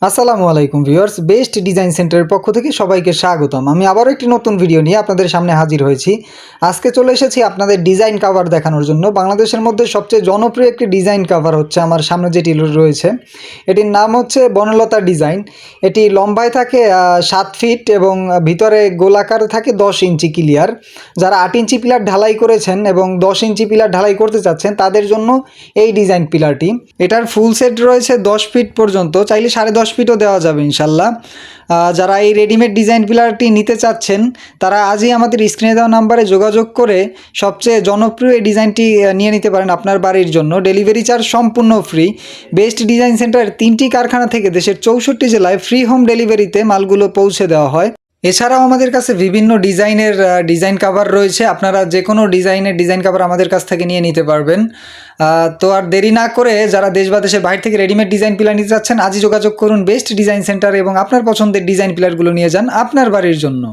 আসসালামু আলাইকুম viewers, best design সেন্টারের পক্ষ থেকে সবাইকে স্বাগতম। আমি আবারও একটি নতুন ভিডিও নিয়ে আপনাদের সামনে হাজির হয়েছি। আজকে চলে এসেছি আপনাদের ডিজাইন কভার দেখানোর জন্য। বাংলাদেশের মধ্যে সবচেয়ে জনপ্রিয় একটি ডিজাইন কভার হচ্ছে আমার সামনে যেটি রয়েছে, এটির নাম হচ্ছে বনলতা ডিজাইন। এটি লম্বায় থাকে 7 ফিট এবং ভিতরে গোলাকার থাকে 10 ইঞ্চি ক্লিয়ার। যারা 8 ইঞ্চি পিলার ঢালাই করেছেন এবং 10 ইঞ্চি পিলার ঢালাই করতে চাচ্ছেন তাদের জন্য এই ডিজাইন পিলারটি। এটার ফুল সেট রয়েছে 10 ফিট পর্যন্ত, চাইলে 10.5 ফিটও দেওয়া যাবে ইনশাল্লাহ। যারা এই রেডিমেড ডিজাইন পিলারটি নিতে চাচ্ছেন তারা আজই আমাদের স্ক্রিনে দেওয়া নাম্বারে যোগাযোগ করে সবচেয়ে জনপ্রিয় এই ডিজাইনটি নিয়ে নিতে পারেন আপনার বাড়ির জন্য। ডেলিভারি চার্জ সম্পূর্ণ ফ্রি। বেস্ট ডিজাইন সেন্টার 3টি কারখানা থেকে দেশের 64 জেলায় ফ্রি হোম ডেলিভারিতে মালগুলো পৌঁছে দেওয়া হয়। এছাড়াও আমাদের কাছে বিভিন্ন ডিজাইনের ডিজাইন কভার রয়েছে। আপনারা যে কোনো ডিজাইনের ডিজাইন কভার আমাদের কাছ থেকে নিয়ে নিতে পারবেন। তো আর দেরি না করে যারা দেশ বা দেশের বাইরে থেকে রেডিমেড ডিজাইন পিলার নিতে চাচ্ছেন আজই যোগাযোগ করুন বেস্ট ডিজাইন সেন্টার এবং আপনার পছন্দের ডিজাইন পিলারগুলো নিয়ে যান আপনার বাড়ির জন্য।